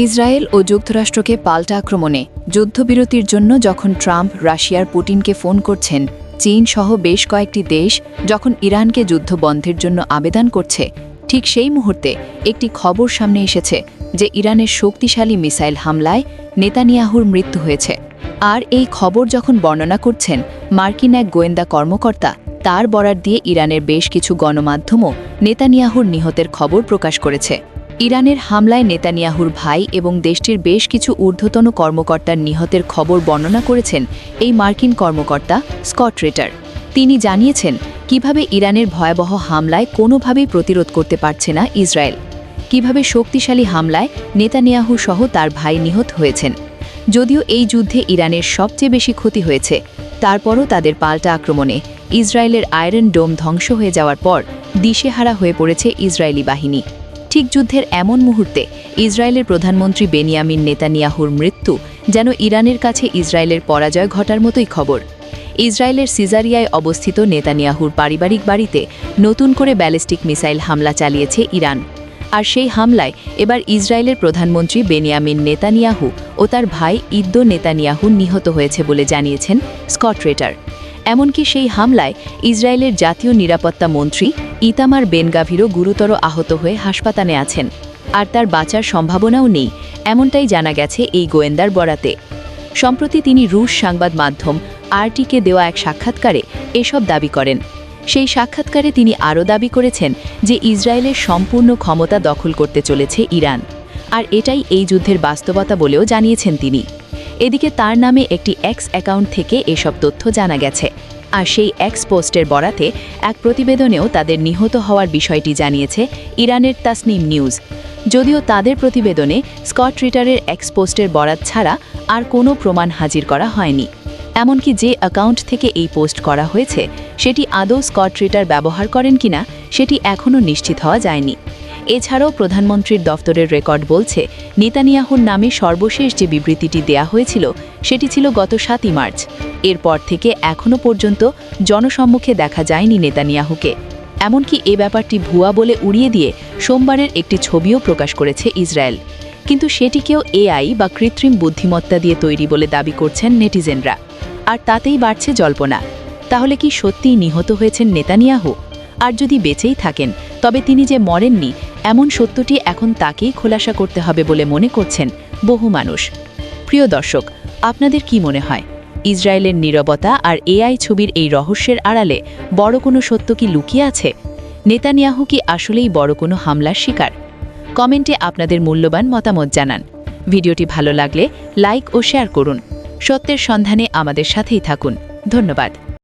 Israel ও যুক্তরাষ্ট্রকে পাল্টা আক্রমণে যুদ্ধবিরতির জন্য যখন ট্রাম্প রাশিয়ার পুতিনকে ফোন করছেন, চীন সহ বেশ কয়েকটি দেশ যখন ইরানকে যুদ্ধ বন্ধের জন্য আবেদন করছে, ঠিক সেই মুহূর্তে একটি খবর সামনে এসেছে যে ইরানের শক্তিশালী মিসাইল হামলায় নেতানিয়াহুর মৃত্যু হয়েছে। আর এই খবর যখন বর্ণনা করছেন মার্কিন এক গোয়েন্দা কর্মকর্তা, তার বরাত দিয়ে ইরানের বেশ কিছু গণমাধ্যমও নেতানিয়াহুর নিহতের খবর প্রকাশ করেছে। ইরানের হামলায় নেতানিয়াহুর ভাই এবং দেশটির বেশ কিছু ঊর্ধ্বতন কর্মকর্তার নিহতের খবর বর্ণনা করেছেন এই মার্কিন কর্মকর্তা স্কট রিটার। তিনি জানিয়েছেন কিভাবে ইরানের ভয়াবহ হামলায় কোনোভাবেই প্রতিরোধ করতে পারছে না ইসরায়েল, কিভাবে শক্তিশালী হামলায় নেতানিয়াহু সহ তার ভাই নিহত হয়েছেন। যদিও এই যুদ্ধে ইরানের সবচেয়ে বেশি ক্ষতি হয়েছে, তারপরও তাদের পাল্টা আক্রমণে ইসরায়েলের আয়রন ডোম ধ্বংস হয়ে যাওয়ার পর দিশেহারা হয়ে পড়েছে ইসরায়েলি বাহিনী। ঠিক যুদ্ধের এমন মুহূর্তে ইসরায়েলের প্রধানমন্ত্রী বেনিয়ামিন নেতানিয়াহুর মৃত্যু যেন ইরানের কাছে ইসরায়েলের পরাজয় ঘটার মতোই খবর। ইসরায়েলের সিজারিয়ায় অবস্থিত নেতানিয়াহুর পারিবারিক বাড়িতে নতুন করে ব্যালিস্টিক মিসাইল হামলা চালিয়েছে ইরান। আর সেই হামলায় এবার ইসরায়েলের প্রধানমন্ত্রী বেনিয়ামিন নেতানিয়াহু ও তার ভাই ইদ্দো নেতানিয়াহু নিহত হয়েছে বলে জানিয়েছেন স্কট রিটার। এমনকি সেই হামলায় ইসরায়েলের জাতীয় নিরাপত্তা মন্ত্রী ইতামার বেন-গাভিরও গুরুতর আহত হয়ে হাসপাতালে আছেন, আর তার বাঁচার সম্ভাবনাও নেই, এমনটাই জানা গেছে এই গোয়েন্দার বরাতে। সম্প্রতি তিনি রুশ সংবাদ মাধ্যম আরটিকে দেওয়া এক সাক্ষাৎকারে এসব দাবি করেন। সেই সাক্ষাৎকারে তিনি আরও দাবি করেছেন যে ইসরায়েলের সম্পূর্ণ ক্ষমতা দখল করতে চলেছে ইরান, আর এটাই এই যুদ্ধের বাস্তবতা বলেও জানিয়েছেন তিনি। এদিকে তার নামে একটি এক্স অ্যাকাউন্ট থেকে এসব তথ্য জানা গেছে, আর সেই এক্স পোস্টের বরাতে এক প্রতিবেদনেও তাদের নিহত হওয়ার বিষয়টি জানিয়েছে ইরানের তাসনিম নিউজ। যদিও তাদের প্রতিবেদনে স্কট রিটারের এক্স পোস্টের বরাত ছাড়া আর কোনো প্রমাণ হাজির করা হয়নি। এমনকি যে অ্যাকাউন্ট থেকে এই পোস্ট করা হয়েছে সেটি আদৌ স্কট রিটার ব্যবহার করেন কিনা সেটি এখনও নিশ্চিত হওয়া যায়নি। এছাড়াও প্রধানমন্ত্রীর দফতরের রেকর্ড বলছে নেতানিয়াহুর নামে সর্বশেষ যে বিবৃতিটি দেয়া হয়েছিল সেটি ছিল গত 7ই মার্চ। এরপর থেকে এখনও পর্যন্ত জনসম্মুখে দেখা যায়নি নেতানিয়াহুকে। এমনকি এ ব্যাপারটি ভুয়া বলে উড়িয়ে দিয়ে সোমবারের একটি ছবিও প্রকাশ করেছে ইসরায়েল, কিন্তু সেটিকেও এআই বা কৃত্রিম বুদ্ধিমত্তা দিয়ে তৈরি বলে দাবি করছেন নেটিজেনরা। আর তাতেই বাড়ছে জল্পনা, তাহলে কি সত্যিই নিহত হয়েছেন নেতানিয়াহু? আর যদি বেঁচেই থাকেন তবে তিনি যে মরেননি এমন সত্যটি এখন তাকেই খোলাসা করতে হবে বলে মনে করছেন বহু মানুষ। প্রিয় দর্শক, আপনাদের কি মনে হয় ইসরায়েলের নীরবতা আর এআই ছবির এই রহস্যের আড়ালে বড় কোনো সত্য কি লুকিয়ে আছে? নেতানিয়াহু কি আসলেই বড় কোনো হামলার শিকার? কমেন্টে আপনাদের মূল্যবান মতামত জানান। ভিডিওটি ভালো লাগলে লাইক ও শেয়ার করুন। সত্যের সন্ধানে আমাদের সাথেই থাকুন। ধন্যবাদ।